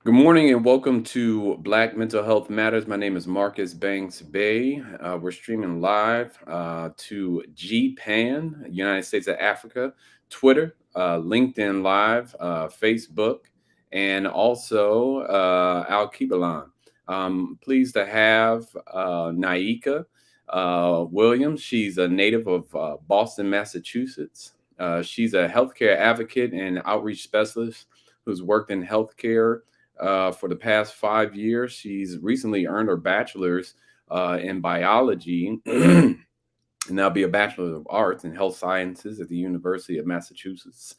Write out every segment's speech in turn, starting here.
Good morning and welcome to Black Mental Health Matters. My name is Marcus Banks Bay. We're streaming live to GPAN, United States of Africa, Twitter, LinkedIn Live, Facebook, and also Al Kibalan. Pleased to have Naika Williams. She's a native of Boston, Massachusetts. She's a healthcare advocate and outreach specialist who's worked in healthcare for the past 5 years. She's recently earned her bachelor's in biology and now be a bachelor of arts in health sciences at the University of Massachusetts,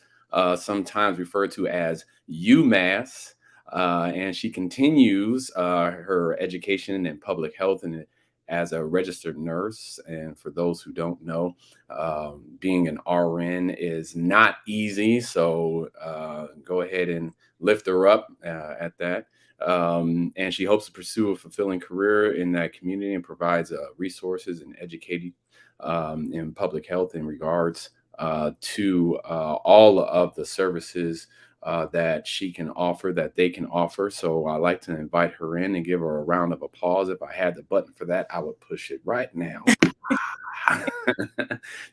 sometimes referred to as UMass. And she continues her education in public health and as a registered nurse. And for those who don't know, being an RN is not easy. So go ahead and lift her up at that. And she hopes to pursue a fulfilling career in that community and provides resources and educating in public health in regards to all of the services that she can offer, that they can offer. So I'd like to invite her in and give her a round of applause. If I had the button for that, I would push it right now.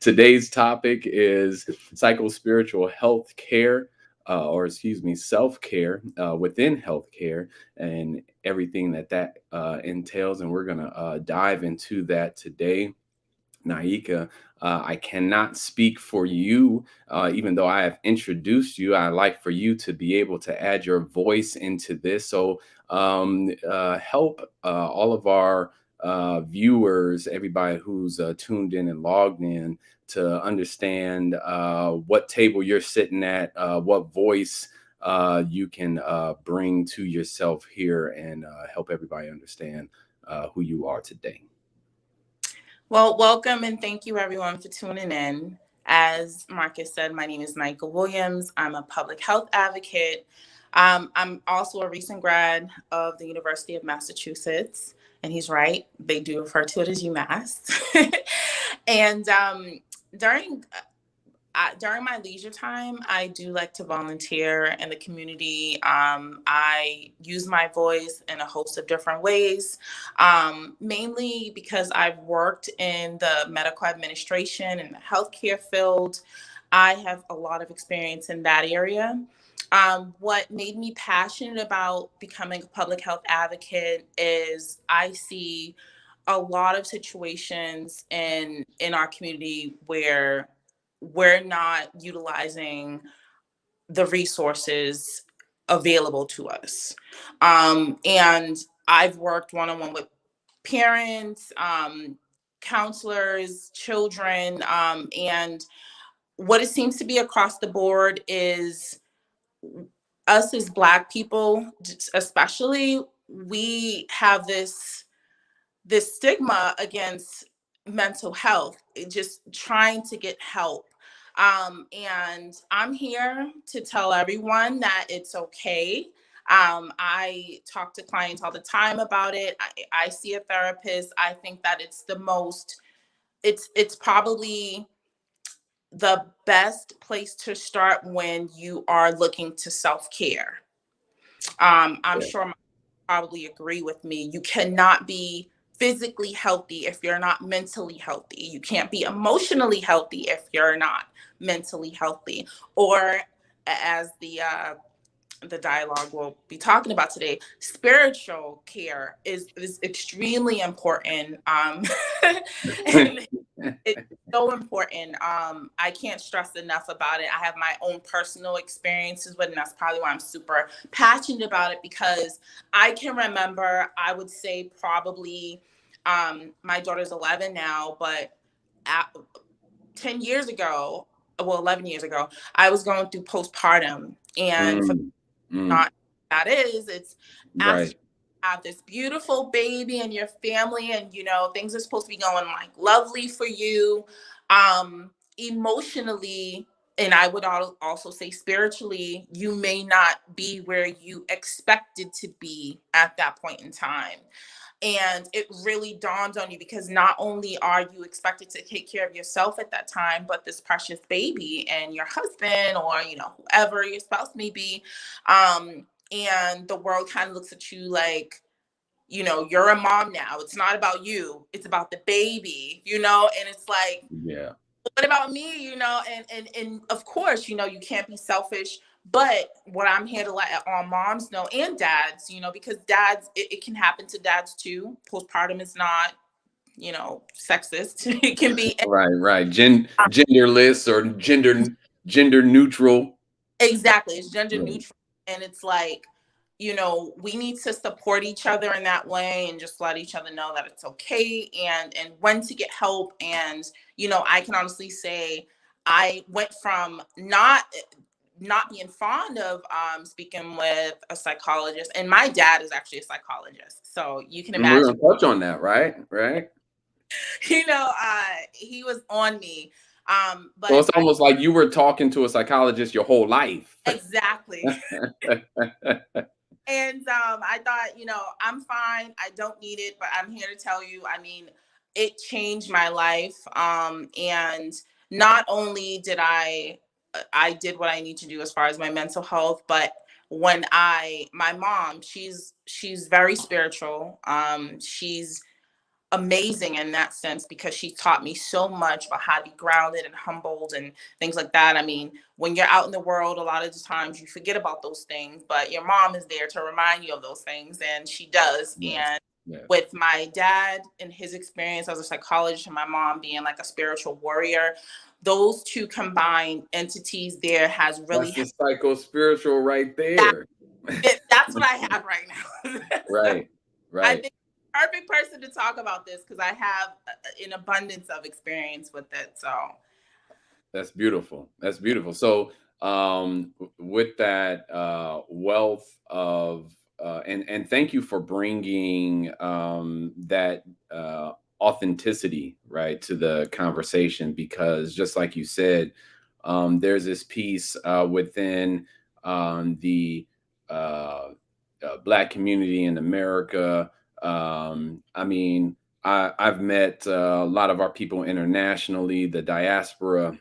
Today's topic is psychospiritual health care, or excuse me, self care within healthcare and everything that entails. And we're going to dive into that today. Naika, I cannot speak for you, even though I have introduced you. I like for you to be able to add your voice into this. So help all of our viewers, everybody who's tuned in and logged in, to understand what table you're sitting at, what voice you can bring to yourself here, and help everybody understand who you are today. Well, welcome and thank you everyone for tuning in. As Marcus said, my name is Naika Williams. I'm a public health advocate. I'm also a recent grad of the University of Massachusetts. And he's right, they do refer to it as UMass. and during during my leisure time, I do like to volunteer in the community. I use my voice in a host of different ways, mainly because I've worked in the medical administration and the healthcare field. I have a lot of experience in that area. What made me passionate about becoming a public health advocate is I see a lot of situations in our community where we're not utilizing the resources available to us. And I've worked one-on-one with parents, counselors, children, and what it seems to be across the board is us as Black people, especially, we have this stigma against mental health, just trying to get help. And I'm here to tell everyone that it's okay. I talk to clients all the time about it. I see a therapist. I think that it's probably the best place to start when you are looking to self-care. I'm sure probably agree with me. You cannot be physically healthy if you're not mentally healthy. You can't be emotionally healthy if you're not mentally healthy. Or as the dialogue we'll be talking about today, spiritual care is extremely important. And it's so important. I can't stress enough about it. I have my own personal experiences with it, and that's probably why I'm super passionate about it, because I can remember, I would say probably, my daughter's 11 now, but 10 years ago, well, 11 years ago, I was going through postpartum. And for Mm, mm, not that is, it's after right. have this beautiful baby and your family, and things are supposed to be going like lovely for you, emotionally, and I would also say spiritually, you may not be where you expected to be at that point in time. And it really dawned on you, because not only are you expected to take care of yourself at that time, but this precious baby and your husband, or whoever your spouse may be, and the world kind of looks at you like, you're a mom now. It's not about you. It's about the baby, and it's like, Yeah. what about me? And of course, you can't be selfish. But what I'm here to let all moms know, and dads, because dads, it can happen to dads too. Postpartum is not, sexist. It can be. Right, right. Genderless or gender neutral. Exactly. It's gender Right. neutral. And it's like, we need to support each other in that way and just let each other know that it's okay, and when to get help. And, I can honestly say I went from not being fond of speaking with a psychologist, and my dad is actually a psychologist. So you can And we're imagine, gonna touch on that, right? Right. he was on me. So But it's almost like you were talking to a psychologist your whole life. exactly. And I thought, I'm fine. I don't need it, but I'm here to tell you. I mean, it changed my life. And not only did I did what I need to do as far as my mental health, but my mom, she's very spiritual. She's amazing in that sense because she taught me so much about how to be grounded and humbled and things like that. I mean, when you're out in the world, a lot of the times you forget about those things, but your mom is there to remind you of those things, and she does. Yes. And Yes. with my dad and his experience as a psychologist, and my mom being like a spiritual warrior, those two combined entities there has really That's the psycho spiritual right that, there. that's what I have right now. So Right. I Right. think perfect person to talk about this because I have an abundance of experience with it. So That's beautiful. That's beautiful. So, with that wealth of and thank you for bringing that authenticity right to the conversation, because just like you said, there's this piece within the Black community in America. I mean, I've met a lot of our people internationally, the diaspora,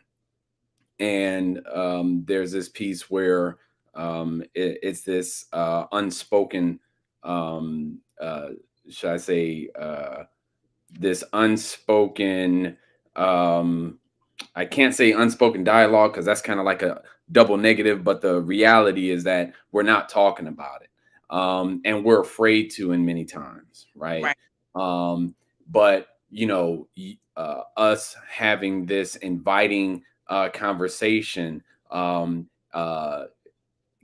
and there's this piece where it's this unspoken, um, uh, should I say, this unspoken, um, I can't say unspoken dialogue because that's kind of like a double negative, but the reality is that we're not talking about it. And we're afraid to in many times, right? right, Um, but, us having this inviting conversation uh,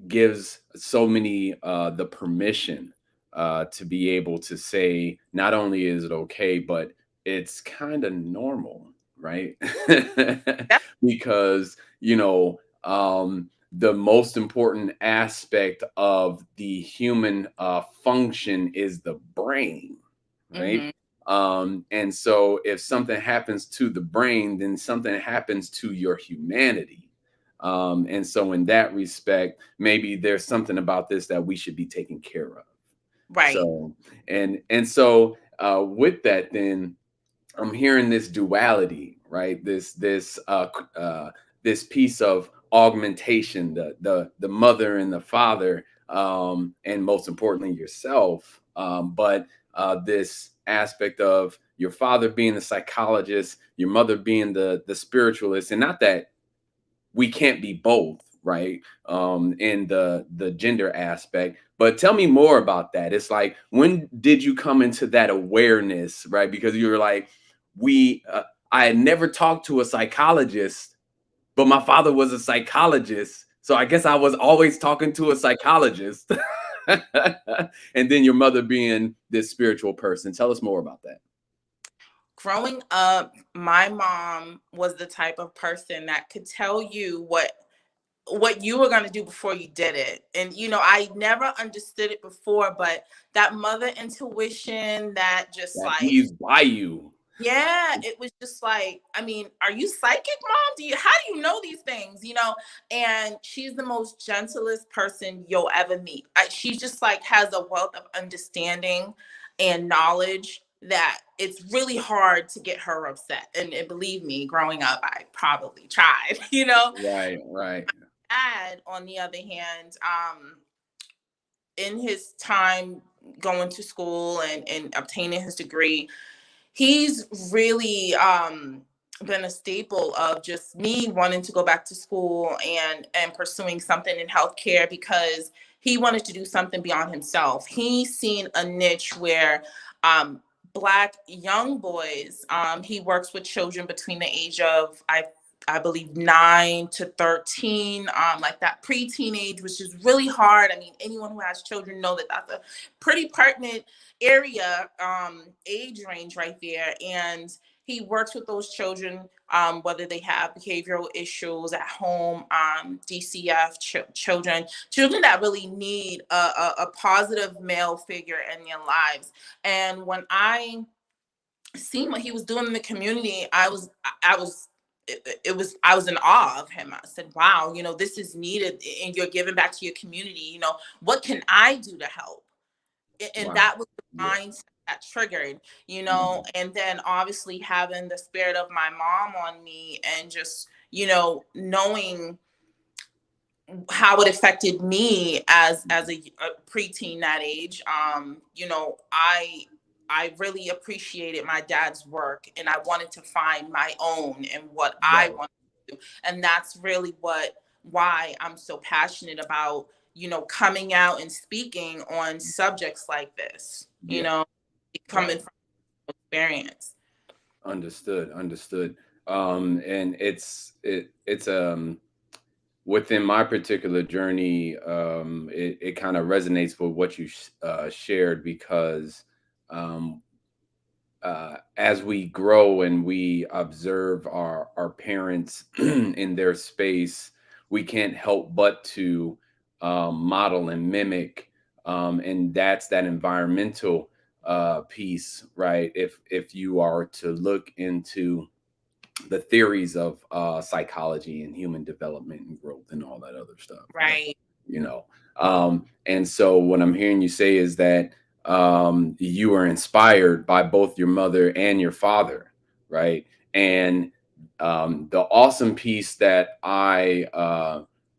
gives so many the permission to be able to say not only is it okay, but it's kind of normal, right? that's Because the most important aspect of the human function is the brain, right? hmm And so if something happens to the brain, then something happens to your humanity. And so in that respect, maybe there's something about this that we should be taking care of. right, So and so with that, then I'm hearing this duality, right? This piece of augmentation, the mother and the father, and most importantly yourself. But this aspect of your father being the psychologist, your mother being the spiritualist, and not that we can't be both, right? In the gender aspect. But tell me more about that. It's like, when did you come into that awareness, right? Because you were like, we I had never talked to a psychologist, but my father was a psychologist, so I guess I was always talking to a psychologist. And then your mother being this spiritual person. Tell us more about that. growing up, my mom was the type of person that could tell you what you were going to do before you did it. And I never understood it before, but that mother intuition, that just That like, he's by you. yeah, it was just like, I mean, are you psychic, mom? How do you know these things? And she's the most gentlest person you'll ever meet. She just like has a wealth of understanding and knowledge that it's really hard to get her upset. And believe me, growing up, I probably tried, Right, right. Dad, on the other hand, in his time going to school and obtaining his degree, he's really been a staple of just me wanting to go back to school and pursuing something in healthcare, because he wanted to do something beyond himself. He's seen a niche where um, Black young boys, he works with children between the age of I believe 9 to 13, like that pre-teenage, which is really hard. I mean, anyone who has children know that that's a pretty pertinent area, age range right there. And he works with those children, whether they have behavioral issues at home, DCF children that really need a positive male figure in their lives. And when I seen what he was doing in the community, I was I was in awe of him. I said, wow, this is needed, and you're giving back to your community. What can I do to help? And Wow. that was the Yeah. mindset that triggered, Mhm. and then obviously having the spirit of my mom on me, and just, knowing how it affected me as a preteen that age. I really appreciated my dad's work, and I wanted to find my own and what I Right. wanted to do. And that's really why I'm so passionate about, coming out and speaking on subjects like this, Yeah. coming Right. from experience. Understood. Understood. And it's within my particular journey, it kind of resonates with what you shared, because um, as we grow and we observe our parents in their space, we can't help but to model and mimic, and that's that environmental piece, right? If you are to look into the theories of psychology and human development and growth and all that other stuff, right? Right. You know, and so what I'm hearing you say is that you are inspired by both your mother and your father, right? And the awesome piece that I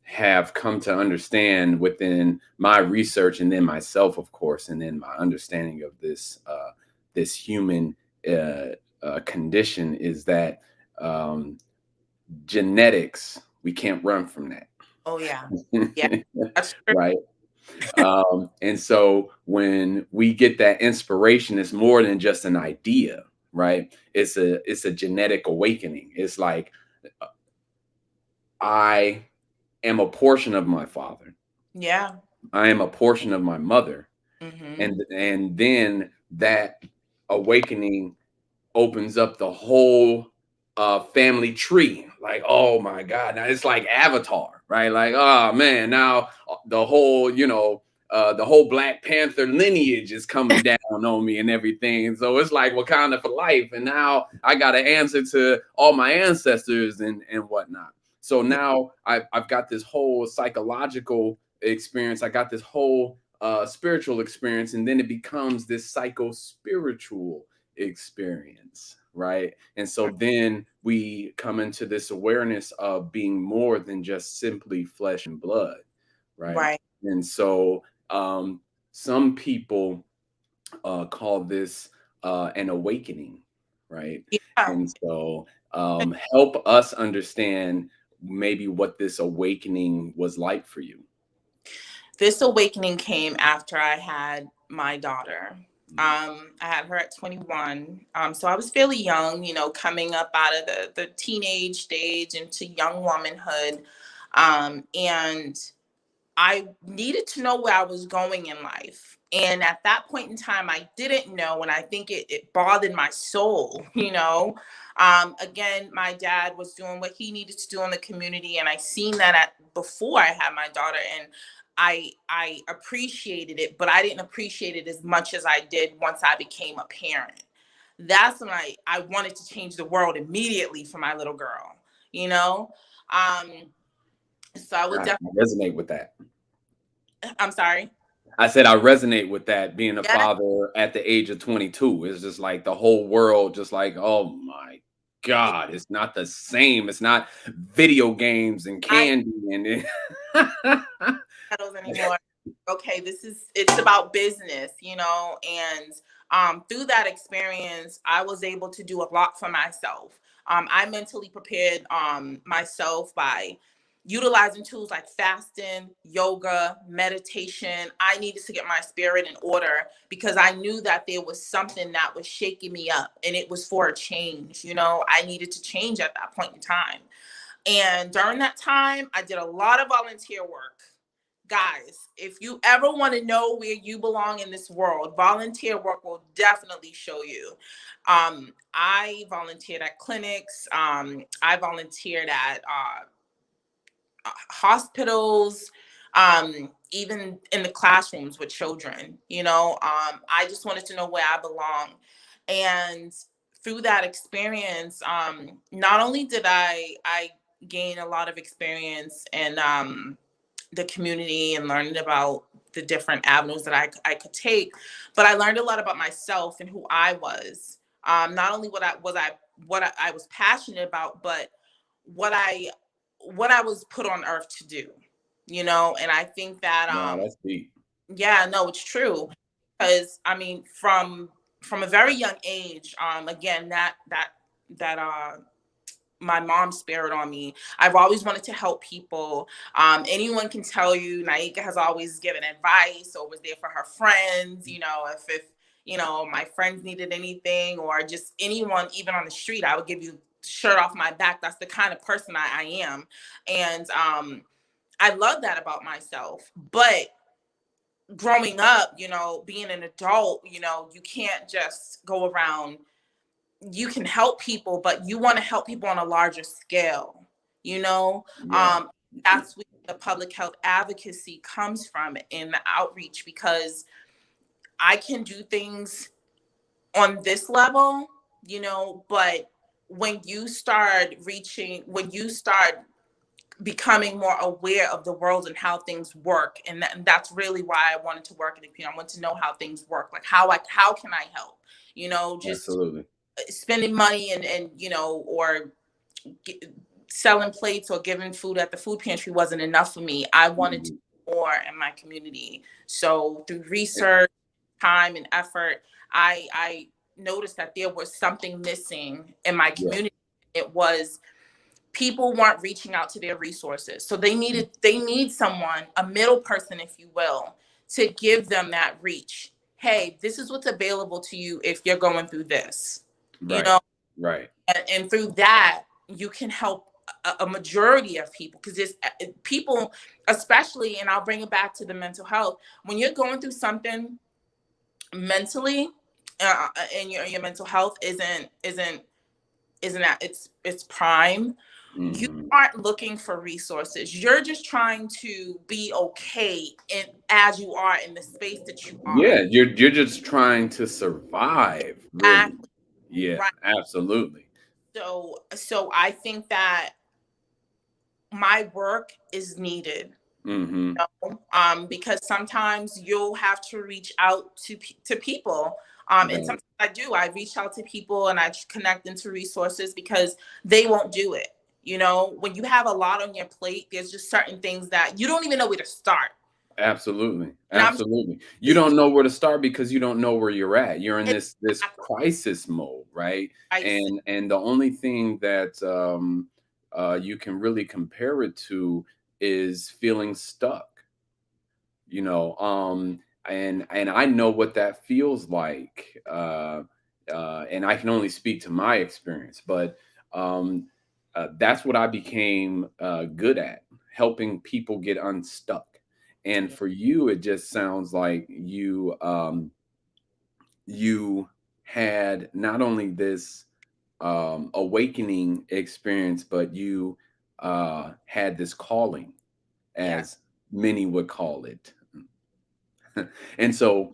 have come to understand within my research, and then myself, of course, and then my understanding of this human condition, is that um, genetics, we can't run from that. Oh yeah. Yeah. That's true. Right. And so when we get that inspiration, it's more than just an idea, right? It's a genetic awakening. It's like, I am a portion of my father. Yeah. I am a portion of my mother. Hmm. And then that awakening opens up the whole family tree. Like, oh my God. Now it's like Avatar, right? Like, oh man, now the whole Black Panther lineage is coming down on me and everything. So it's like Wakanda for life. And now I got to answer to all my ancestors and whatnot. So now I've got this whole psychological experience. I got this whole spiritual experience. And then it becomes this psycho spiritual experience, right? And so then we come into this awareness of being more than just simply flesh and blood, right? Right. And so some people call this an awakening, right? Yeah. And so help us understand maybe what this awakening was like for you. This awakening came after I had my daughter. Mm. I had her at 21. So I was fairly young, coming up out of the teenage stage into young womanhood. And I needed to know where I was going in life. And at that point in time, I didn't know. And I think it bothered my soul, Again, my dad was doing what he needed to do in the community. And I seen that before I had my daughter. And I appreciated it, but I didn't appreciate it as much as I did once I became a parent. That's when I wanted to change the world immediately for my little girl, you know? Um, so I would I definitely, resonate with that. I'm sorry. I said I resonate with that, being a Yeah, father at the age of 22. It's just like the whole world, just like, oh my God, it's not the same. It's not video games and I candy and petals anymore. okay, it's about business, and through that experience, I was able to do a lot for myself. I mentally prepared myself by utilizing tools like fasting, yoga, meditation. I needed to get my spirit in order because I knew that there was something that was shaking me up, and it was for a change. I needed to change at that point in time. And during that time, I did a lot of volunteer work. Guys, if you ever want to know where you belong in this world, volunteer work will definitely show you. I volunteered at clinics. I volunteered at hospitals, even in the classrooms with children. I just wanted to know where I belong. And through that experience, not only did I gain a lot of experience in the community and learning about the different avenues that I could take, but I learned a lot about myself and who I was. Not only what I was passionate about, but what I what I was put on earth to do. And I think that Wow, that's deep. yeah, no, it's true. Because I mean, from a very young age, again, that my mom's spirit on me. I've always wanted to help people. Anyone can tell you, Naika has always given advice or was there for her friends. If my friends needed anything, or just anyone, even on the street, I would give you shirt off my back. That's the kind of person I am, and I love that about myself. But growing up, being an adult, you can't just go around. You can help people, but you want to help people on a larger scale. You know, Yeah. um, that's where the public health advocacy comes from in the outreach, because I can do things on this level, but when you start becoming more aware of the world and how things work, and that's really why I wanted to work in the community. I want to know how things work, like how can I help? Just Absolutely. spending money and or g- selling plates or giving food at the food pantry wasn't enough for me. I wanted to Mhm. do more in my community. So through research, time, and effort, I noticed that there was something missing in my Yeah. community. It was people weren't reaching out to their resources. So they need someone, a middle person, if you will, to give them that reach. Hey, this is what's available to you if you're going through this. You Right. know, Right. and through that you can help a majority of people, because there's people, especially, and I'll bring it back to the mental health. When you're going through something mentally, and your mental health isn't at its prime, you Hmm. aren't looking for resources. You're just trying to be okay in as you are in the space that you are. Yeah, you're just trying to survive, really. Exactly. Yeah, Right. absolutely. So I think that my work is needed. Hmm. Because sometimes you'll have to reach out to people. And Right. sometimes I do. I reach out to people and I connect into resources because they won't do it. When you have a lot on your plate, there's just certain things that you don't even know where to start. Absolutely. And I'm Absolutely. You don't know where to start because you don't know where you're at. You're in this exactly. crisis mode, right? I see. And the only thing that you can really compare it to is feeling stuck. you know and I know what that feels like, and I can only speak to my experience, but um that's what I became good at, helping people get unstuck. And Yeah. for you, it just sounds like you had not only this awakening experience, but you had this calling, Yeah. as many would call it. And so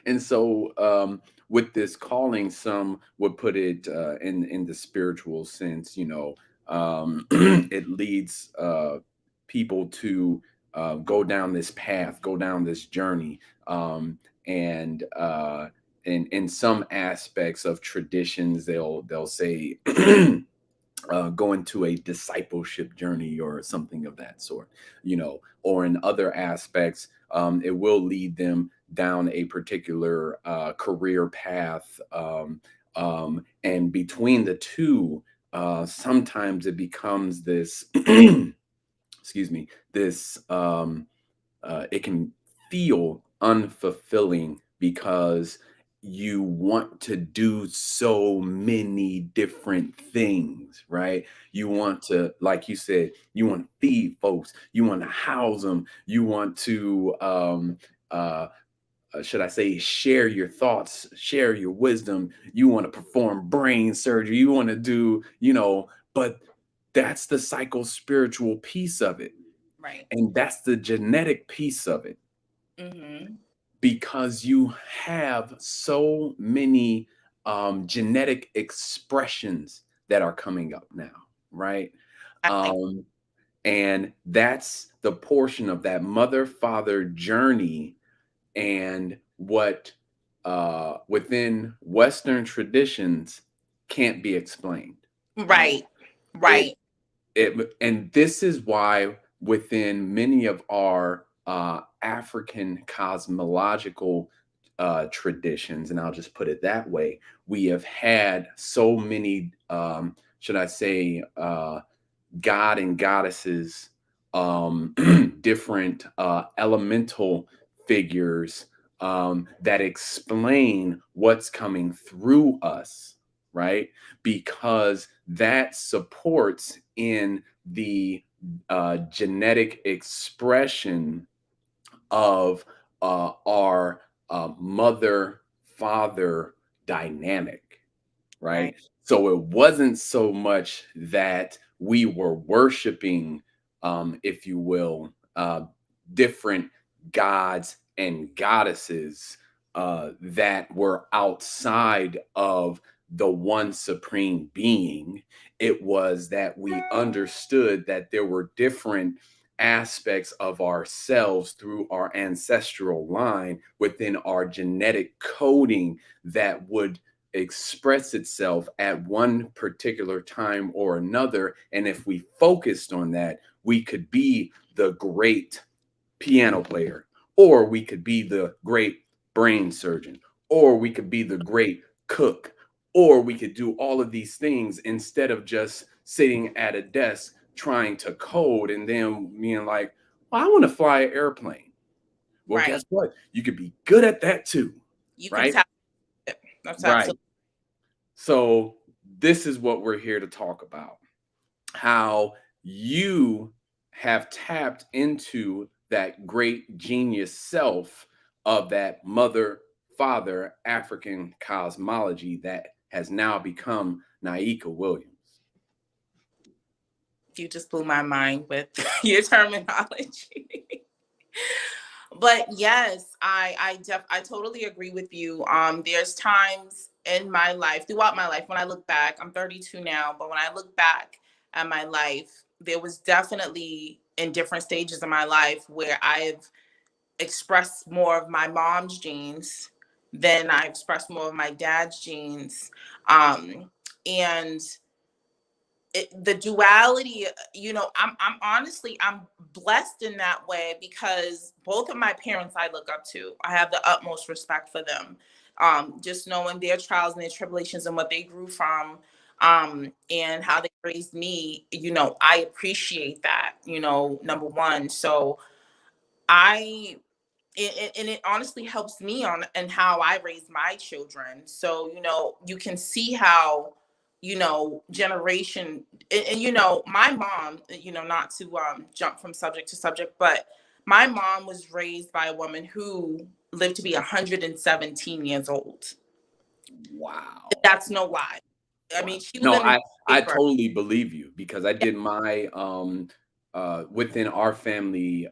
and so with this calling, some would put it in the spiritual sense. It leads people to go down this path, go down this journey, and in some aspects of traditions, they'll say go into a discipleship journey or something of that sort, or in other aspects, it will lead them down a particular career path. And between the two, sometimes it becomes this, excuse me, this, it can feel unfulfilling because you want to do so many different things, right? You want to, like you said, you want to feed folks, you want to house them, you want to, uh, should I say, share your thoughts, share your wisdom. You want to perform brain surgery, you want to do, but that's the psycho spiritual piece of it. Right. And that's the genetic piece of it, Mm-hmm. because you have so many genetic expressions that are coming up now, right? I, Um, and that's the portion of that mother father journey, and what within Western traditions can't be explained, right? right. It Right. and this is why within many of our African cosmological traditions, and I'll just put it that way, we have had so many, should I say, god and goddesses, different elemental figures, that explain what's coming through us, right? Because that supports in the genetic expression of our mother father dynamic, Right. right? So it wasn't so much that we were worshiping, if you will, different gods and goddesses that were outside of the one supreme being. It was that we understood that there were different aspects of ourselves through our ancestral line within our genetic coding that would express itself at one particular time or another. And if we focused on that, we could be the great piano player, or we could be the great brain surgeon, or we could be the great cook, or we could do all of these things instead of just sitting at a desk trying to code and then being like, well, I want to fly an airplane. Well, guess Right. what? You could be good at that too, You can right? tell it. That's Right. absolutely So this is what we're here to talk about: how you have tapped into that great genius self of that mother father African cosmology that has now become Naika Williams. you just blew my mind with your terminology. But yes, I totally agree with you. There's times in my life, throughout my life, when I look back, I'm 32 now, but when I look back at my life, there was definitely in different stages of my life where I've expressed more of my mom's genes than I expressed more of my dad's genes. And the duality, I'm honestly, I'm blessed in that way because both of my parents I look up to. I have the utmost respect for them. Just knowing their trials and their tribulations and what they grew from, and how they raised me, I appreciate that, number one. So I and it honestly helps me on and how I raise my children. So, you can see how, generation and my mom, not to jump from subject to subject, but my mom was raised by a woman who lived to be 117 years old. Wow. That's no lie. I Wow. mean, she was No, in the I newspaper. totally believe you, because I Yeah, did my within our family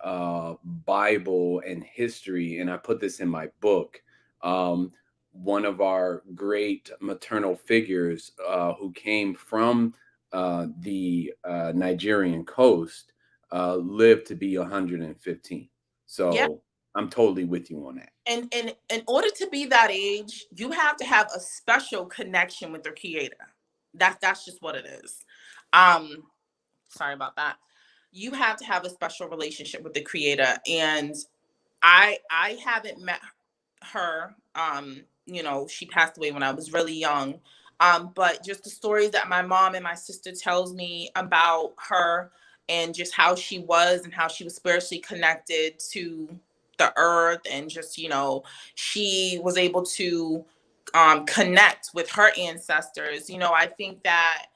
Bible and history, and I put this in my book. Um One of our great maternal figures, who came from the Nigerian coast, lived to be 115. yeah. So I'm totally with you on that. And in order to be that age, you have to have a special connection with the creator. That's just what it is. Um, Sorry about that. You have to have a special relationship with the creator, and I haven't met her. She passed away when I was really young. But just the stories that my mom and my sister tells me about her, and just how she was and how she was spiritually connected to the earth, and just, she was able to connect with her ancestors. I think that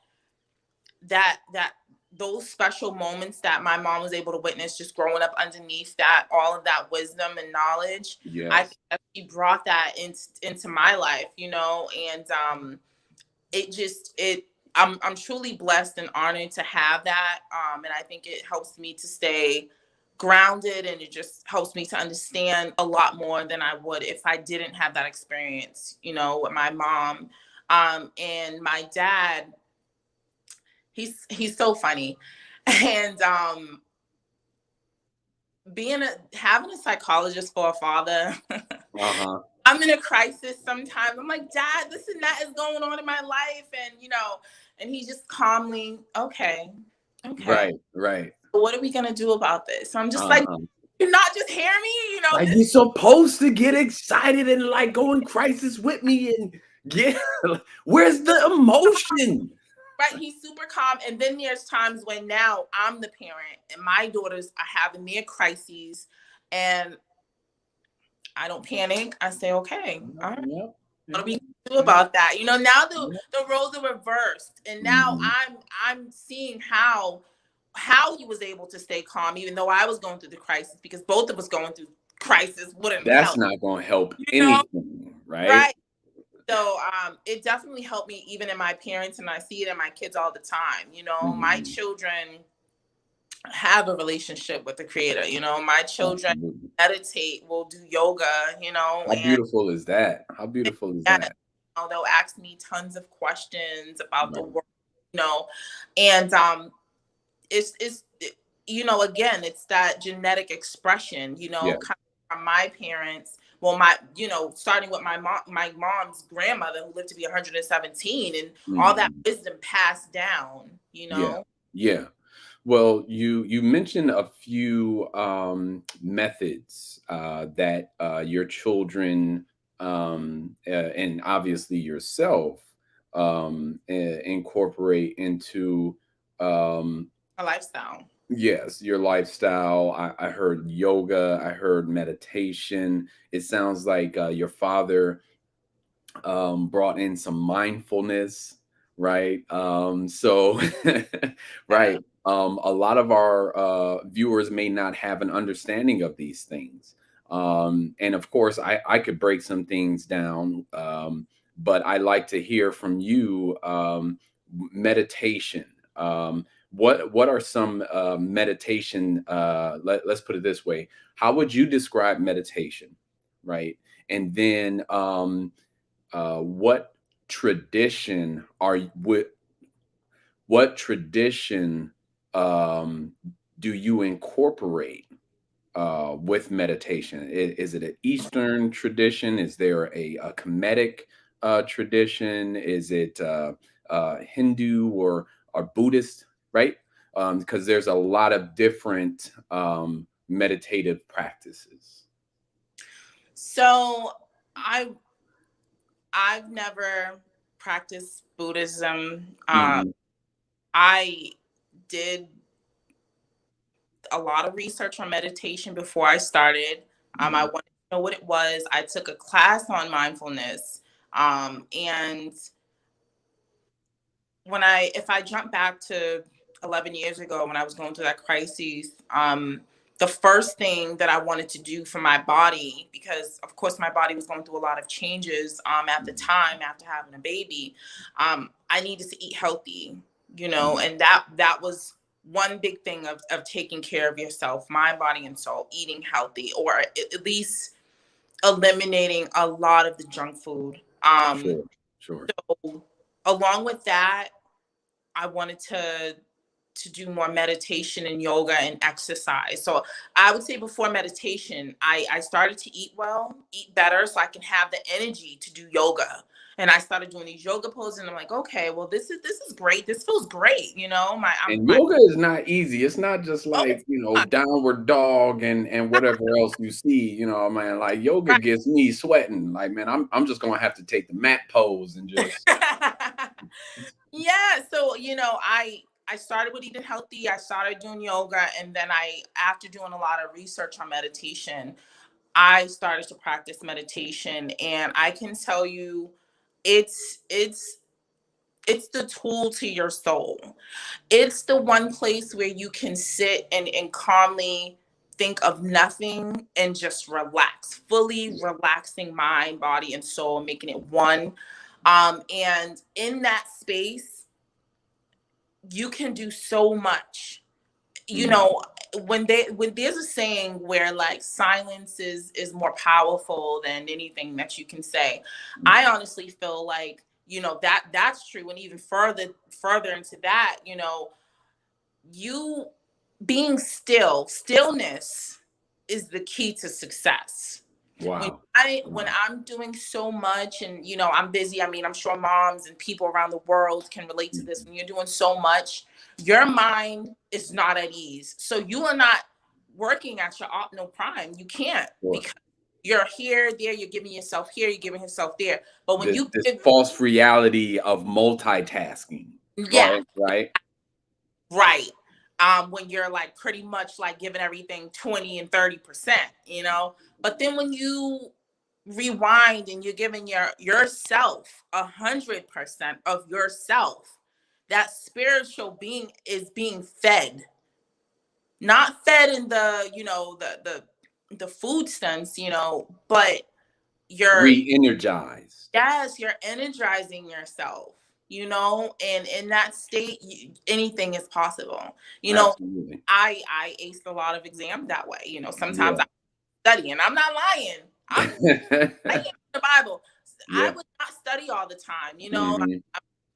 those special moments that my mom was able to witness, just growing up underneath that, all of that wisdom and knowledge, I Yes. think that she brought that into my life, and it just it I'm truly blessed and honored to have that, and I think it helps me to stay grounded, and it just helps me to understand a lot more than I would if I didn't have that experience, with my mom. And my dad, he's so funny. And having a psychologist for a father, Uh-huh. I'm in a crisis sometimes. I'm like, Dad, this and that is going on in my life, and he just calmly, okay, okay, Right, right. what are we gonna do about this? So I'm just like, Uh-huh. you're not just hear me, Like, this you're supposed to get excited and, like, go in crisis with me and get where's the emotion? right. He's super calm, and then there's times when now I'm the parent, and my daughters are having their crises, and I don't panic. I say, okay, Yep, all right, yep, what are we yep, gonna do yep, about that? Now yep. the roles are reversed, and now Mhm. I'm seeing how he was able to stay calm, even though I was going through the crisis, because both of us going through crisis wouldn't That's help, not gonna help you know, anything, right? right? So it definitely helped me even in my parents, and I see it in my kids all the time. My Mhm. children have a relationship with the creator. My children Absolutely. meditate, will do yoga, How and beautiful is that? How beautiful is yeah, that? they'll ask me tons of questions about the Right. world, you know, and again, it's that genetic expression, Yeah. kind of from my parents. Well, my starting with my mom's grandmother, who lived to be 117, and all that Mhm. wisdom passed down, Yeah. Yeah. Well, you mentioned a few methods that your children and obviously yourself incorporate into a lifestyle. yes, your lifestyle. I heard yoga. I heard meditation. It sounds like your father brought in some mindfulness, right? So, Yeah. right. A lot of our viewers may not have an understanding of these things. And of course, I could break some things down, but I like to hear from you. Meditation. What are some meditation? Let's put it this way. How would you describe meditation, right? And then what tradition are you what tradition um, do you incorporate with meditation? Is it an Eastern tradition? Is there a Kemetic tradition? Is it Hindu or Buddhist? Right? Because there's a lot of different meditative practices. So I I've never practiced Buddhism. Hmm. I did a lot of research on meditation before I started. I Hmm. wanted to know what it was. I took a class on mindfulness. And if I jump back to 11 years ago when I was going through that crisis, the first thing that I wanted to do for my body, because of course my body was going through a lot of changes at the time after having a baby, I needed to eat healthy, Hmm. and that was one big thing of taking care of yourself, mind, body, and soul, eating healthy, or at least eliminating a lot of the junk food. Sure, sure. So along with that, I wanted to do more meditation and yoga and exercise. So I would say before meditation, I started to eat well, eat better, so I can have the energy to do yoga. And I started doing these yoga poses, and I'm like, okay, well, this is great. This feels great, And my yoga is not easy. It's not just oh, like, it's not downward dog and whatever else you see, man. Like yoga right. gets me sweating. Like, man, I'm just gonna have to take the mat pose and just Yeah, so I started with eating healthy. I started doing yoga, and then after doing a lot of research on meditation, I started to practice meditation, and I can tell you, it's it's the tool to your soul. It's the one place where you can sit and calmly think of nothing and just relax, fully relaxing mind, body, and soul, making it one. And in that space, you can do so much. You mm, know, when there's a saying where like silence is more powerful than anything that you can say, I honestly feel like that's true. And even further into that, you being stillness is the key to success. when wow. when Wow. I'm doing so much, and I'm busy. I mean, I'm sure moms and people around the world can relate to this. Mhm. When you're doing so much, your mind is not at ease, so you are not working at your optimal prime. You can't, Sure. because you're here, there, you're giving yourself here, you're giving yourself there. But when you This give, false reality of multitasking. yeah, Right, right. right. When you're like pretty much like giving everything 20 and 30%, but then when you rewind and you're giving yourself 100% of yourself, that spiritual being is being fed, not fed in the the food sense, but you're, Re-energized. yes, you're energizing yourself, and in that state, anything is possible. you know Absolutely. I aced a lot of exams that way. Sometimes Yeah. I study, and I'm not lying. I'm studying the Bible. I Yeah. would not study all the time. Mhm.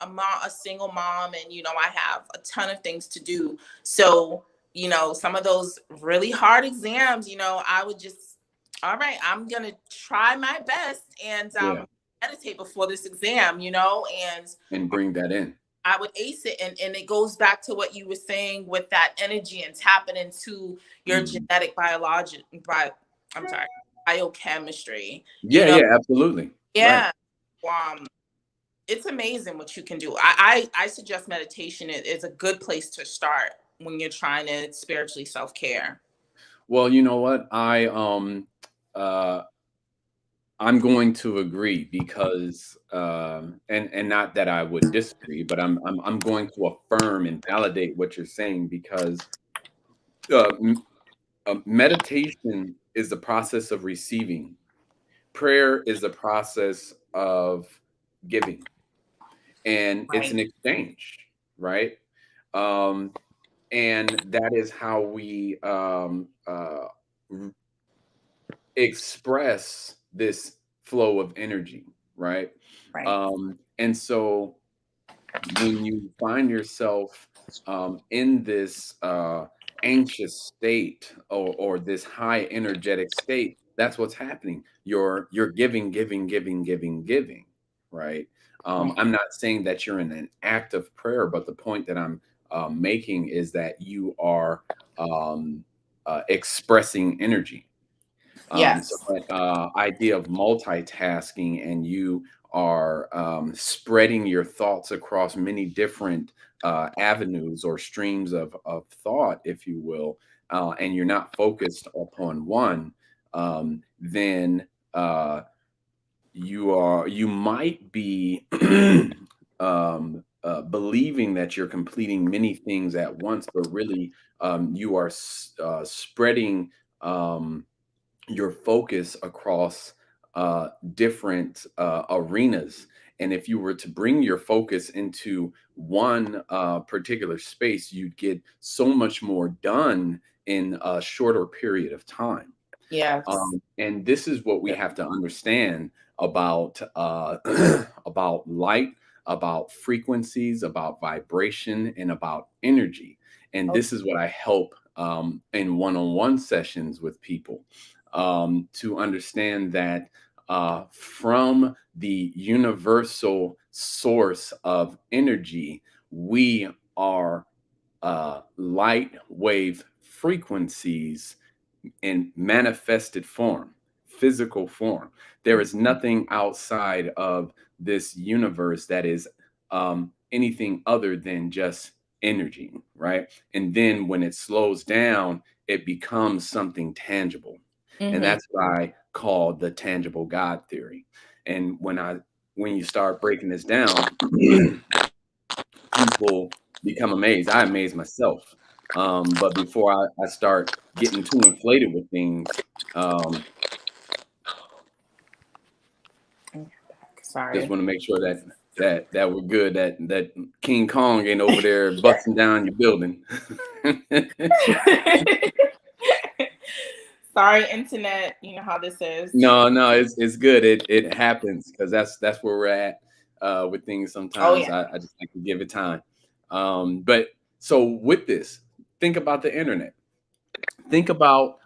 A single mom, and I have a ton of things to do. So, some of those really hard exams, I would just, all right, I'm gonna try my best and Yeah. meditate before this exam, and And bring that in. I would ace it. And it goes back to what you were saying with that energy and tapping into your Mhm. genetic I'm sorry, biochemistry. You Yeah, know, yeah, absolutely. Right. yeah. Um, it's amazing what you can do. I suggest meditation is a good place to start when you're trying to spiritually self-care. Well, you know what? Uh I'm going to agree because and not that I would disagree, but I'm going to affirm and validate what you're saying because uh, m- meditation is the process of receiving. Prayer is the process of giving, and it's Right. an exchange, right? Um, and that is how we r- express this flow of energy, right? Right. And so when you find yourself in this anxious state or this high energetic state, that's what's happening. You're giving, right? Right. I'm not saying that you're in an act of prayer, but the point that I'm making is that you are um, expressing energy. So Yes. that idea of multitasking and you are spreading your thoughts across many different avenues or streams of thought, if you will, and you're not focused upon one, then you might be believing that you're completing many things at once, but really you are spreading. Your focus across different arenas. And if you were to bring your focus into one particular space, you'd get so much more done in a shorter period of time. Yes. And this is what we have to understand about about light, about frequencies, about vibration, and about energy. And Oh, this is what I help in one-on-one sessions with people to understand that. from the universal source of energy. We are light wave frequencies in manifested form, physical form. There is nothing outside of this universe that is anything other than just energy, right? And then when it slows down, it becomes something tangible. And Mm-hmm. that's what I call the tangible God theory. And when you start breaking this down, people become amazed. I amaze myself. But before I start getting too inflated with things, just Sorry. want to make sure that we're good. That King Kong ain't over there busting down your building. Sorry, internet. You know how this is. No, it's good. It happens because that's where we're at with things. Oh Sometimes yeah. I just like to give it time. But so with this, think about the internet. Think about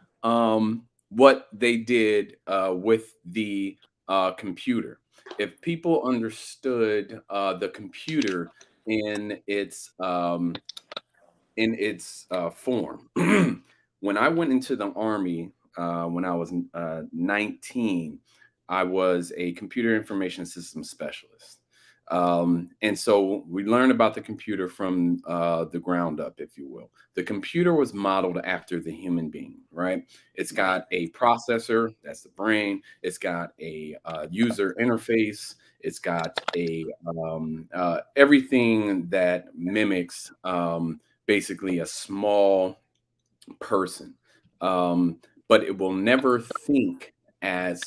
what they did with the computer. If people understood the computer in its form, when I went into the army when I was 19, I was a computer information systems specialist. And so we learned about the computer from the ground up, if you will. The computer was modeled after the human being, right? It's Right. got a processor, that's the brain. It's got a user interface. It's got a everything that mimics basically a small person, um, but it will never think as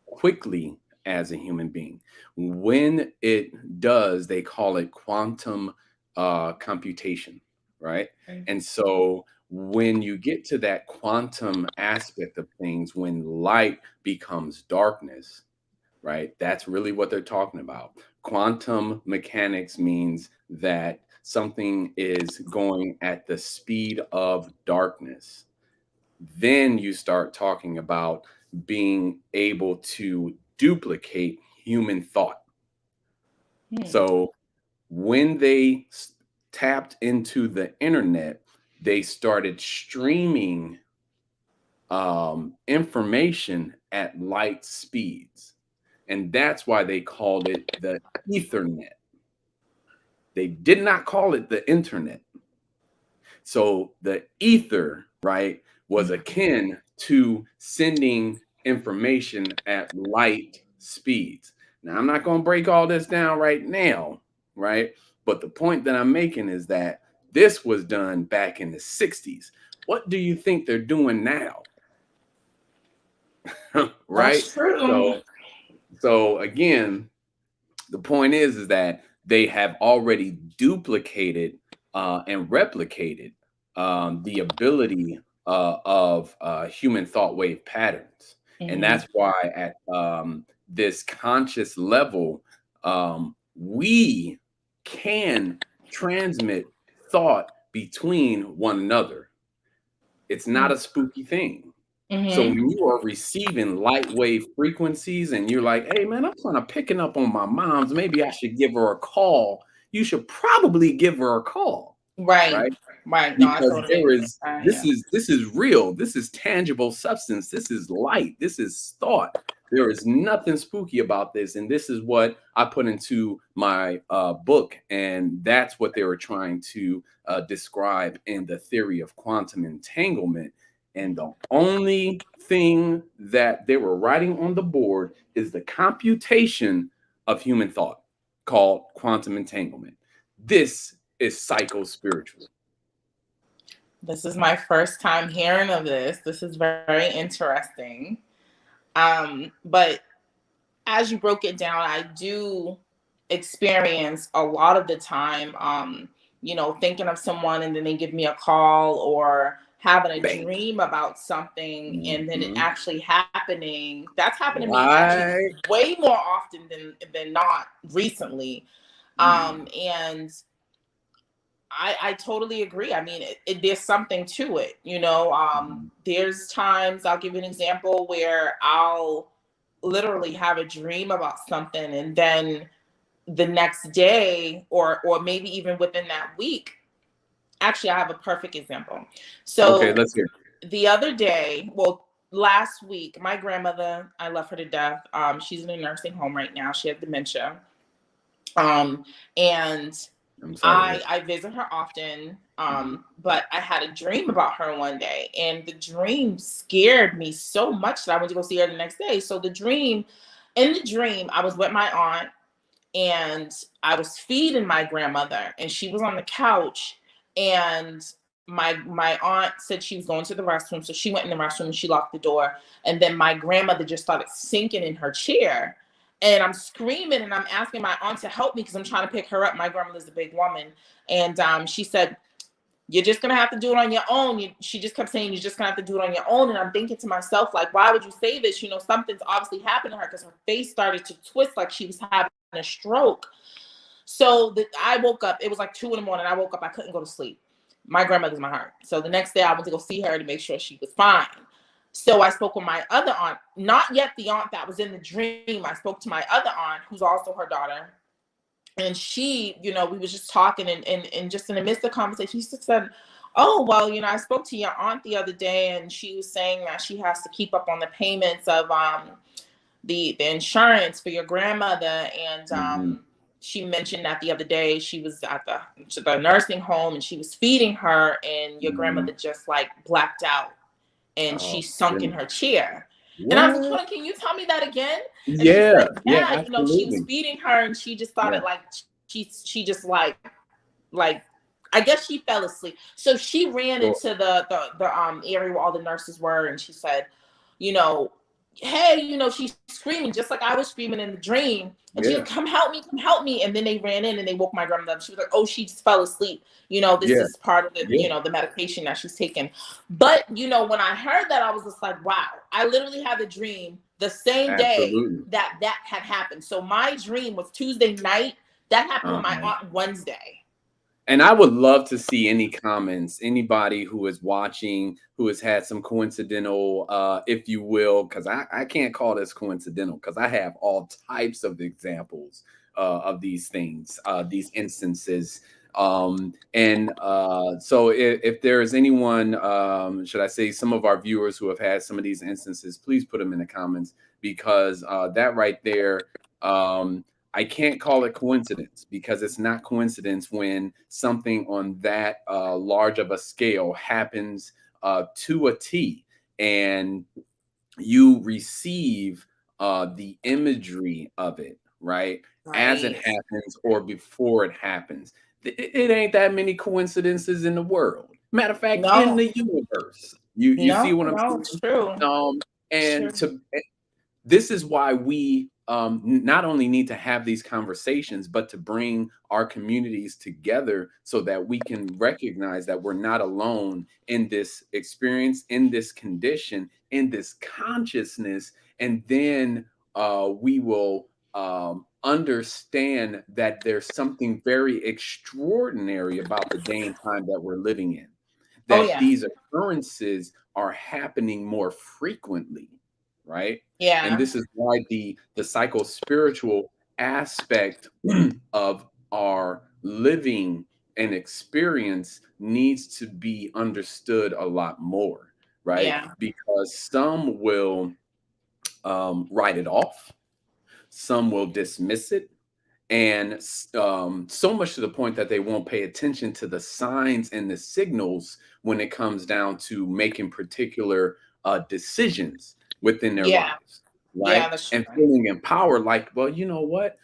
quickly as a human being. When it does, they call it quantum computation, right? And so when you get to that quantum aspect of things, when light becomes darkness, right? That's really what they're talking about. Quantum mechanics means that something is going at the speed of darkness. Then you start talking about being able to duplicate human thought. Hmm. So when they tapped into the internet, they started streaming information at light speeds. And that's why they called it the Ethernet. They did not call it the internet. So the ether, right, was akin to sending information at light speeds. Now, I'm not going to break all this down right now, right? But the point that I'm making is that this was done back in the 60s. What do you think they're doing now? Right? That's true. So so again, the point is that they have already duplicated and replicated the ability of human thought wave patterns, and Hmm. that's why at this conscious level, we can transmit thought between one another. It's not a spooky thing. So Hmm. when you are receiving light wave frequencies and you're like, hey man, I'm kind of picking up on my mom's. Maybe I should give her a call. You should probably give her a call, Right. right? Right. No, I Because totally there agree. is Yeah. this is real. This is tangible substance. This is light. This is thought. There is nothing spooky about this. And this is what I put into my book. And that's what they were trying to describe in the theory of quantum entanglement. And the only thing that they were writing on the board is the computation of human thought called quantum entanglement. This is psycho spiritual. This is my first time hearing of this. This is very interesting. But as you broke it down, I do experience a lot of the time, thinking of someone and then they give me a call, or having a Bang. dream about something and then it Mhm. actually happening. That's happened to me actually Right. way more often than not recently. Mm. And I totally agree. I mean, there's something to it. Mhm. There's times, I'll give you an example where I'll literally have a dream about something, and then the next day, or maybe even within that week. Actually, I have a perfect example. Okay, So let's hear. the other day, well, last week, my grandmother, I love her to death. She's in a nursing home right now. She has dementia. Um, and I'm sorry to hear. I visit her often. Mhm. But I had a dream about her one day, and the dream scared me so much that I went to go see her the next day. So in the dream, I was with my aunt, and I was feeding my grandmother, and she was on the couch, and my aunt said she was going to the restroom, so she went in the restroom and she locked the door, and then my grandmother just started sinking in her chair, and I'm screaming and I'm asking my aunt to help me because I'm trying to pick her up. My grandmother's a big woman, and she said, you're just gonna have to do it on your own. She just kept saying, you're just gonna have to do it on your own. And I'm thinking to myself, like, why would you say this? You know, something's obviously happened to her, because her face started to twist like she was having a stroke. So I woke up, it was like 2 in the morning. I woke up, I couldn't go to sleep. My grandmother's my heart. So the next day I went to go see her to make sure she was fine. So I spoke with my other aunt, not yet the aunt that was in the dream. I spoke to my other aunt, who's also her daughter, and she, we was just talking, and just in the midst of the conversation, she said, oh, well, I spoke to your aunt the other day, and she was saying that she has to keep up on the payments of the insurance for your grandmother. And Mhm. she mentioned that the other day she was at the nursing home, and she was feeding her, and your Mhm. grandmother just like blacked out, and she Oh, sunk in goodness. her chair. And I was like, What? hold on, can you tell me that again? And she Yeah, said, yeah, yeah, she was absolutely. feeding her, and she just Yeah. started like, she just like I guess she fell asleep. So she ran So, into the area where all the nurses were, and she said, you know, hey, she's screaming just like I was screaming in the dream. And she was, yeah, come help me, come help me. And then they ran in and they woke my grandmother up. She was like, oh, she just fell asleep. This yeah, is part of the, yeah, the medication that she's taking. But when I heard that, I was just like, wow, I literally had a dream the same day absolutely. that had happened. So my dream was Tuesday night. That happened with my Uh-huh. aunt Wednesday. And I would love to see any comments, anybody who is watching, who has had some coincidental, if you will, because I can't call this coincidental because I have all types of examples of these things, these instances. So if there is anyone, should I say, some of our viewers who have had some of these instances, please put them in the comments because that right there. I can't call it coincidence because it's not coincidence when something on that large of a scale happens to a T, and you receive the imagery of it, right? As it Right. happens or before it happens. It ain't that many coincidences in the world. Matter of fact, in No, the universe. You see no, what I'm no, it's saying? true. Um, It's and true. to This is why we not only need to have these conversations, but to bring our communities together so that we can recognize that we're not alone in this experience, in this condition, in this consciousness. And then we will understand that there's something very extraordinary about the day and time that we're living in, Oh that yeah. these occurrences are happening more frequently, right? And Yeah. this is why the psycho spiritual aspect of our living and experience needs to be understood a lot more, right? Yeah. Because some will write it off, some will dismiss it, and so much to the point that they won't pay attention to the signs and the signals when it comes down to making particular decisions within their Yeah. lives, Yeah, right? that's And true. feeling empowered, like, well, you know what?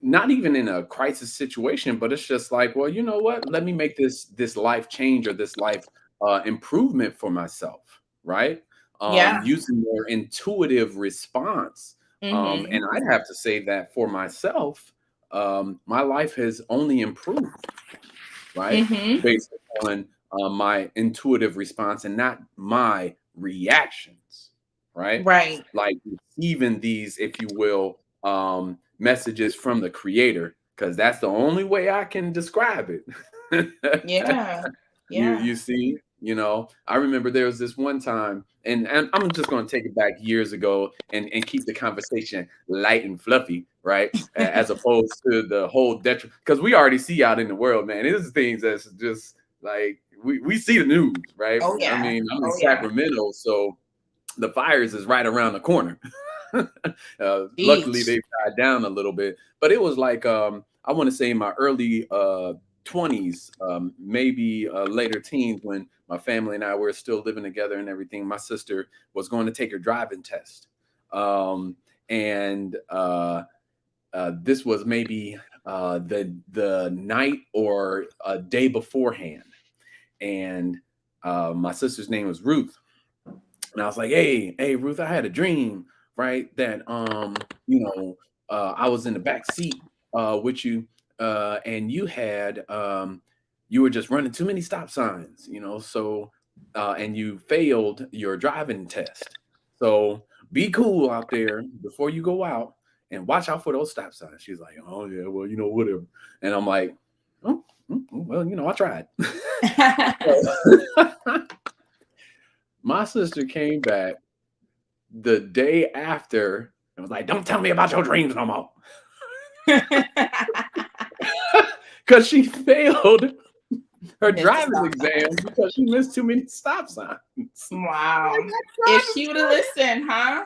Not even in a crisis situation, but it's just like, well, you know what? Let me make this life change or this life improvement for myself, right? Yeah. Using their intuitive response. Mm-hmm. And I'd have to say that for myself, my life has only improved, right? Mm-hmm. Based on my intuitive response and not my reactions, right? Right. Like receiving these, if you will, messages from the creator, because that's the only way I can describe it. Yeah. you Yeah. you see? I remember there was this one time, and I'm just going to take it back years ago and keep the conversation light and fluffy, right? As opposed to the whole detriment, because we already see out in the world, man. It is things that's just like we see the news, right? Oh I yeah. mean, I'm in Oh yeah. Sacramento, so the fires is right around the corner. Luckily, Beach. they've died down a little bit, but it was like I want to say in my early 20s, maybe later teens, when my family and I were still living together and everything. My sister was going to take her driving test, and this was maybe the night or a day beforehand, and my sister's name was Ruth. And I was like, hey, Ruth, I had a dream, right? That I was in the back seat with you, and you were just running too many stop signs, so and you failed your driving test. So be cool out there before you go out and watch out for those stop signs. She's like, oh yeah, well, whatever. And I'm like, oh, well, I tried. My sister came back the day after and was like, "Don't tell me about your dreams no more," because she failed her Mr. driving Stop exam Signs. because she missed too many stop signs. Wow. Like, If she would have listened, huh?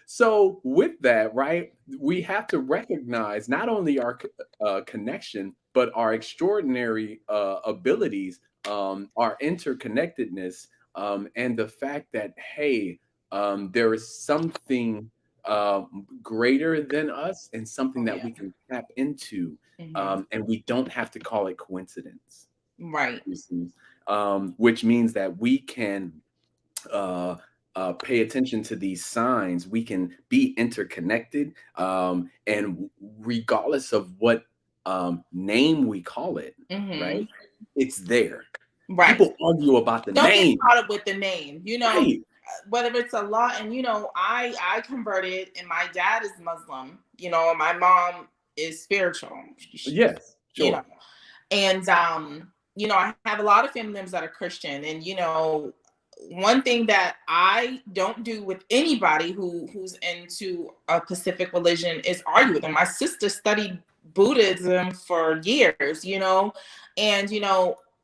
so with that, right, we have to recognize not only our connection, but our extraordinary abilities, our interconnectedness, and the fact that, hey, there is something greater than us and something Oh that yeah. we can tap into, Hmm. and we don't have to call it coincidence. Right. You see, which means that we can uh, pay attention to these signs. We can be interconnected, and regardless of what name we call it, right? Hmm. It's there. Right. People argue about the Don't get name, caught up with the name. right? Whether it's a law, and I converted, and my dad is Muslim. My mom is spiritual. Yes, You know, sure. and I have a lot of family members that are Christian, and one thing that I don't do with anybody who's into a specific religion is argue with them. My sister studied Buddhism for years, and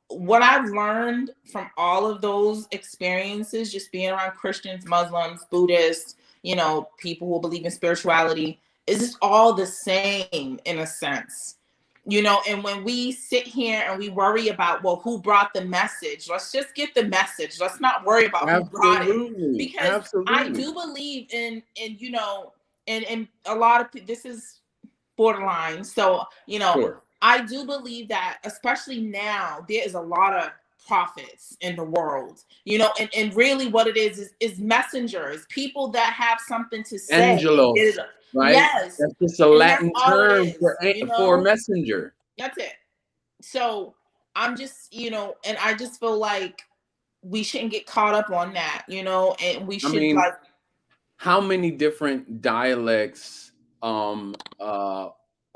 what I've learned from all of those experiences, just being around Christians, Muslims, Buddhists, people who believe in spirituality, is it's all the same in a sense. And when we sit here and we worry about, well, who brought the message, let's just get the message, let's not worry about who brought it, Absolutely, because I absolutely. do believe in a lot of, this is borderline, so Sure. I do believe that, especially now, there is a lot of prophets in the world, and really what it is messengers, people that have something to say and get it. Angelos, right? Yes, That's just a and that's Latin all it term is, for messenger. that's it. So I'm just, and I just feel like we shouldn't get caught up on that, and we I should mean, like, how many different dialects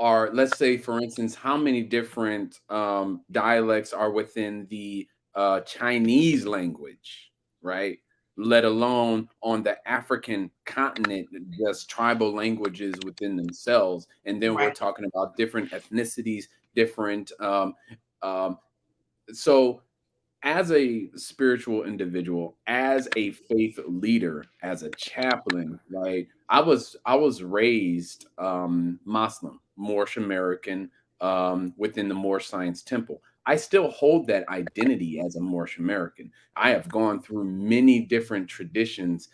are, let's say for instance, how many different dialects are within the Chinese language, right? Let alone on the African continent, just tribal languages within themselves. And then we're right, talking about different ethnicities, different um so as a spiritual individual, as a faith leader, as a chaplain, right? I was raised Muslim, Moorish American, within the Moorish Science Temple. I still hold that identity as a Moorish American. I have gone through many different traditions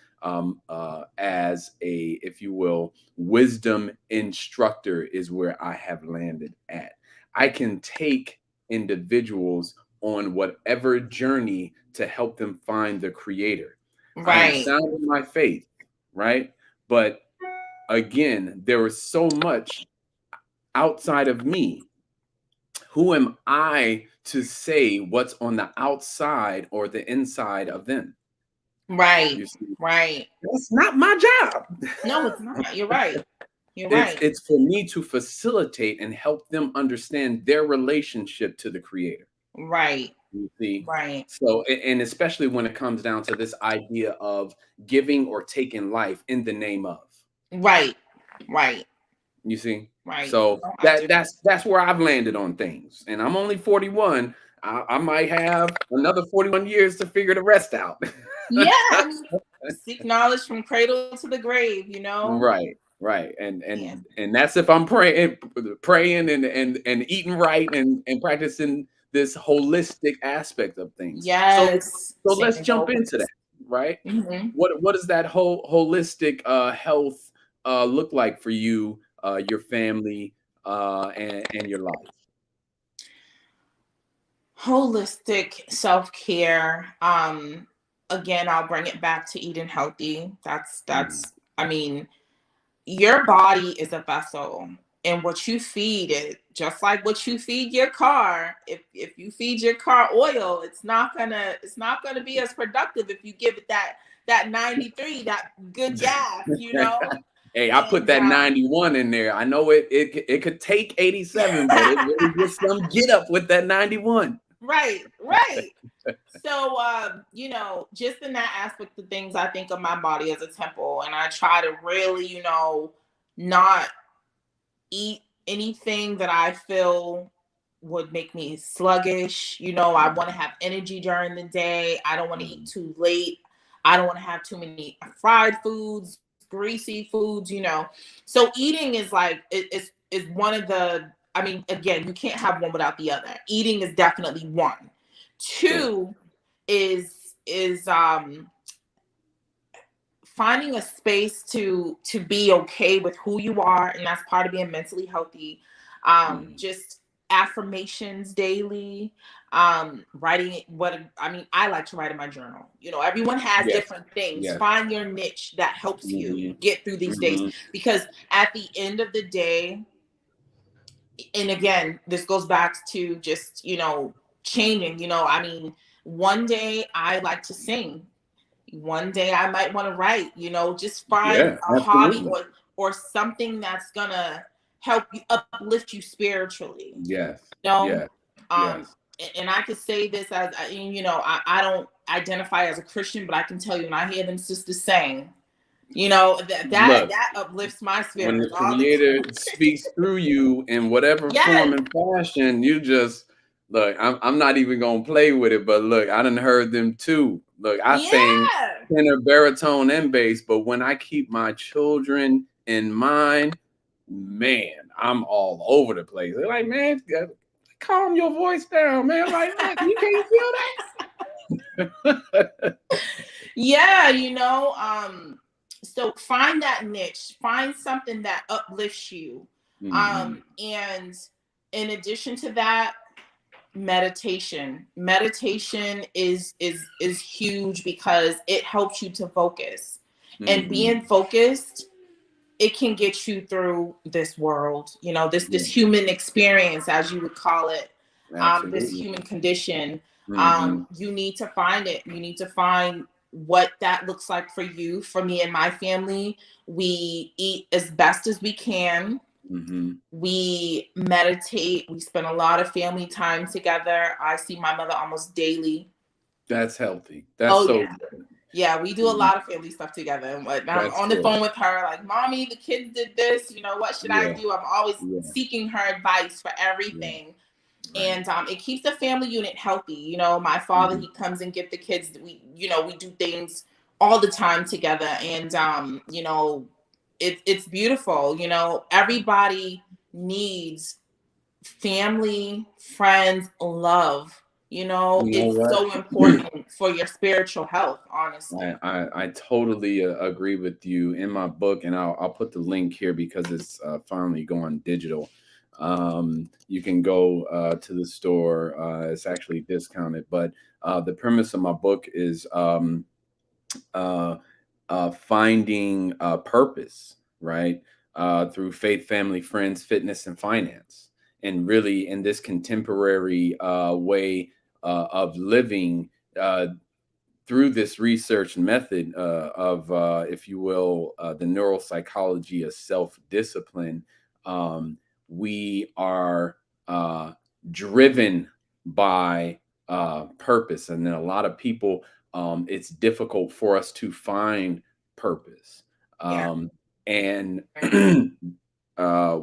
as a, if you will, wisdom instructor is where I have landed at. I can take individuals on whatever journey to help them find the creator. I am right, sound in my faith, right? But again, there is so much outside of me. Who am I to say what's on the outside or the inside of them? right, You see, right. that's not my job. No, it's not. You're right. You're it's right. it's for me to facilitate and help them understand their relationship to the creator. Right. You see? Right. So, and especially when it comes down to this idea of giving or taking life in the name of. Right. Right. You see? Right. So No, I do. that's where I've landed on things. And I'm only 41. I might have another 41 years to figure the rest out. Yeah, I mean, seek knowledge from cradle to the grave, you know? Right, right. And Yeah. that's if I'm praying and eating right and practicing this holistic aspect of things. So Yes. let's Staying jump into that, focused. right? Hmm. What does that whole holistic health look like for you, your family, and your life? Holistic self-care. Again, I'll bring it back to eating healthy. Mhm. I mean, your body is a vessel, and what you feed it, just like what you feed your car. If you feed your car oil, it's not gonna be as productive if you give it that 93, that good gas, you know. Hey, I put And that 91 in there. I know it could take 87, but it really gets some get up with that 91. right, right. So, just in that aspect of things, I think of my body as a temple, and I try to really, not eat anything that I feel would make me sluggish. I want to have energy during the day. I don't want to eat Mhm. too late. I don't want to have too many fried foods, greasy foods. So eating is like is one of the. I mean, again, you can't have one without the other. Eating is definitely one. Sure. Two is finding a space to be okay with who you are, and that's part of being mentally healthy. Mhm. Just affirmations daily. Writing it, what I mean, I like to write in my journal. Everyone has Yes. different things. Yes. Find your niche that helps you Mhm. get through these days, Mhm. because at the end of the day, and again, this goes back to just changing. I mean, one day I like to sing, one day I might want to write. Just find Yeah, a hobby, absolutely. or something that's gonna help you, uplift you spiritually. Yes. you know Yes. um Yes. and I could say this as I don't identify as a Christian, but I can tell you, when I hear them sisters sing, that Look, that uplifts my when spirit the all the creator speaks through you in whatever form Yes. and fashion, you just look. I'm not even gonna play with it, but look, I done heard them too. Look, I sing Yeah. tenor, baritone, and bass, but when I keep my children in mind, man, I'm all over the place. They're like, man, calm your voice down, man. Like, look, you can't feel that. Yeah, so find that niche, find something that uplifts you. Hmm. And in addition to that, meditation is huge, because it helps you to focus, and Hmm. being focused, it can get you through this world, this Yeah, human experience, as you would call it, this absolutely. human condition. Hmm. You need to find it. You need to find what that looks like for you. For me and my family, we eat as best as we can. Hmm. We meditate. We spend a lot of family time together. I see my mother almost daily. That's healthy. That's Oh so yeah. good. Yeah, we do a Mhm. lot of family stuff together. And I'm That's on the good. phone with her, like, Mommy, the kids did this. What should I Yeah, do? I'm always yeah, seeking her advice for yeah, everything. right. And it keeps the family unit healthy. My father, Mhm. he comes and get the kids. We do things all the time together. And, it's beautiful. Everybody needs family, friends, love. You know It's what? so important for your spiritual health, honestly. I totally agree with you. In my book, and I'll put the link here because it's finally going digital. You can go to the store. It's actually discounted, but the premise of my book is uh, finding purpose, right? Through faith, family, friends, fitness, and finance. And really, in this contemporary way of living, through this research method of, if you will, the neuropsychology of self discipline, um, we are driven by purpose. And then a lot of people, it's difficult for us to find purpose. Yeah. And Right.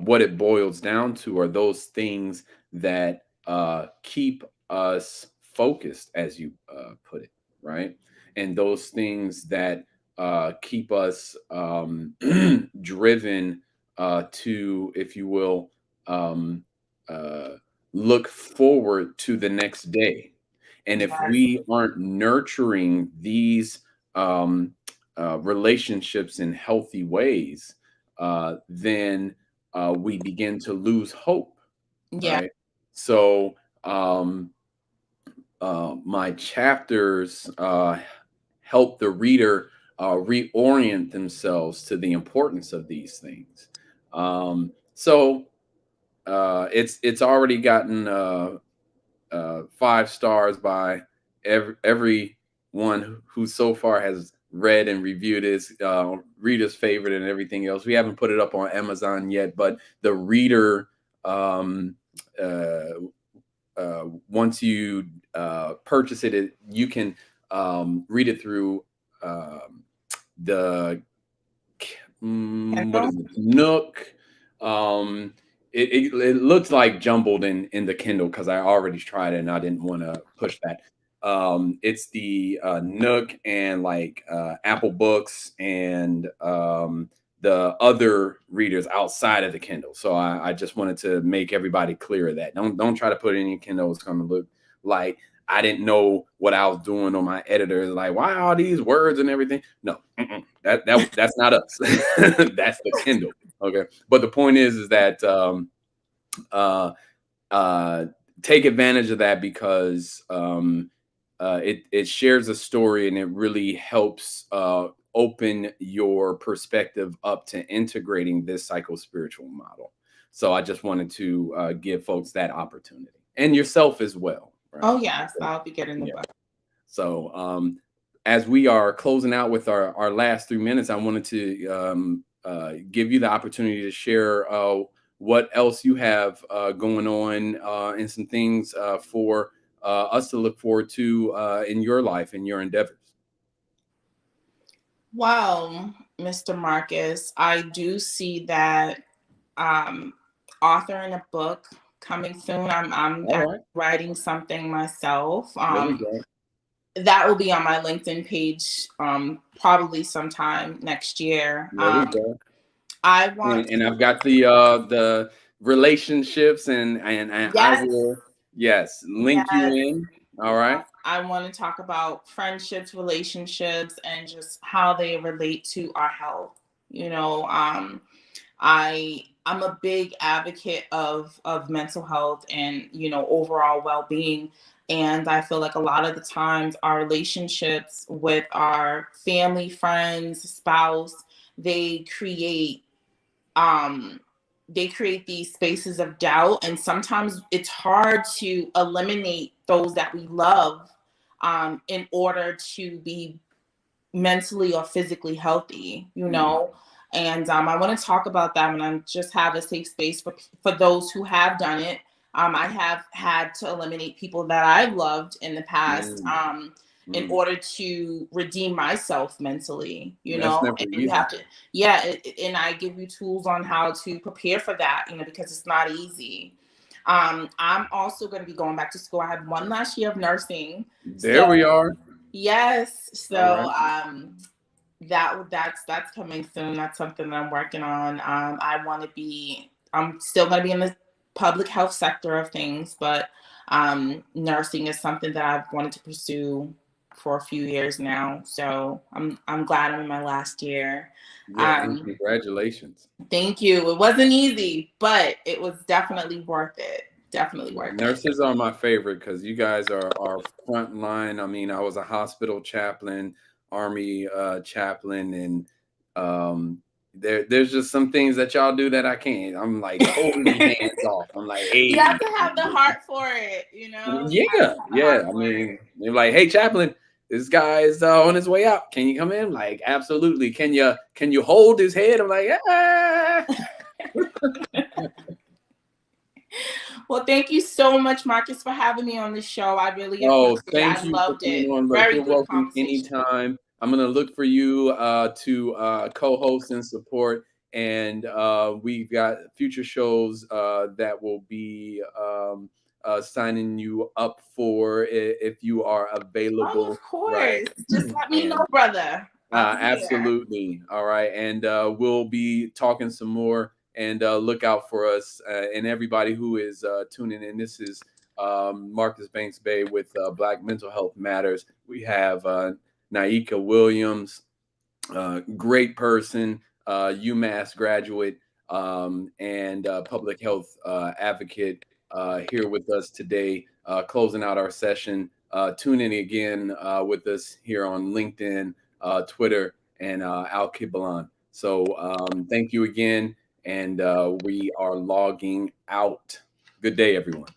what it boils down to are those things that keep us focused, as you put it, right? And those things that keep us driven to, if you will, um, uh, look forward to the next day. And if Yes. we aren't nurturing these relationships in healthy ways, then we begin to lose hope, Yeah. right? So, my chapters help the reader reorient themselves to the importance of these things. So it's already gotten 5 stars by everyone who so far has read and reviewed his reader's favorite and everything else. We haven't put it up on Amazon yet, but the reader, um, uh, once you purchase you can read it through um, the what Kindle. is it? Nook. Um, it looks like jumbled in the Kindle because I already tried it and I didn't want to push that. It's the Nook and like Apple Books and the other readers outside of the Kindle. So I just wanted to make everybody clear of that. Don't try to put it in your Kindle. It's going to look like I didn't know what I was doing on my editor. It's like, why are these words and everything? No, that's not us. That's the Kindle. Okay, but the point is that uh, uh, take advantage of that because it shares a story and it really helps open your perspective up to integrating this psycho spiritual model. So I just wanted to give folks that opportunity and yourself as well, Oh right? yes, I'll be getting the Yeah. book. So, as we are closing out with our last 3 minutes, I wanted to give you the opportunity to share what else you have going on and some things for us to look forward to in your life and your endeavors. Well, Mr. Marcus, I do see that um, authoring a book coming soon. I'm All actually right. writing something myself. There we go. That will be on my LinkedIn page probably sometime next year. There we go. I want And I've got the relationships and I yes, will, yes, link you yes. in. All right. I want to talk about friendships, relationships, and just how they relate to our health. You know, I'm a big advocate of mental health and overall well-being, and I feel like a lot of the times our relationships with our family, friends, spouse, they create um they create these spaces of doubt, and sometimes it's hard to eliminate those that we love in order to be mentally or physically healthy, Mm, and I want to talk about that, and I just have a safe space for those who have done it. I have had to eliminate people that I've loved in the past, mm, in mm. order to redeem myself mentally, That's never and you easy. have to, yeah, and I give you tools on how to prepare for that, because it's not easy. I'm also going to be going back to school. I had one last year of nursing, There we so are. yes, All right. so that's coming soon. That's something that I'm working on. I'm still going to be in the public health sector of things, but nursing is something that I've wanted to pursue for a few years now. So I'm glad I'm in my last year. Yeah, and Um, congratulations. Thank you. It wasn't easy, but it was definitely worth it. Definitely Yeah, worth it. nurses are my favorite because you guys are front line. I mean, I was a hospital chaplain, army chaplain, and there's just some things that y'all do that I can't. I'm like totally hands off. I'm like, You hey, have to have the heart for it, you know. You have yeah, to have the yeah. heart I for it. mean, they're like, hey, chaplain, this guy is on his way out. Can you come in? Like, absolutely. Can you hold his head? I'm like, ah. Well, thank you so much, Marcus, for having me on the show. I really Oh, appreciate it. I thank you for loved coming it. on. Look, Very you're good welcome conversation. anytime. I'm gonna look for you to co-host and support, and we've got future shows that will be signing you up for if you are Oh, available, of right? course. Just let me know, And brother. I'll be here. absolutely. All right. And we'll be talking some more and look out for us and everybody who is tuning in. This is Marcus Banks Bay with Black Mental Health Matters. We have Naika Williams, great person, UMass graduate, and public health advocate here with us today, closing out our session. Tune in again with us here on LinkedIn, Twitter, and Al Kibalan. So thank you again, and we are logging out. Good day, everyone.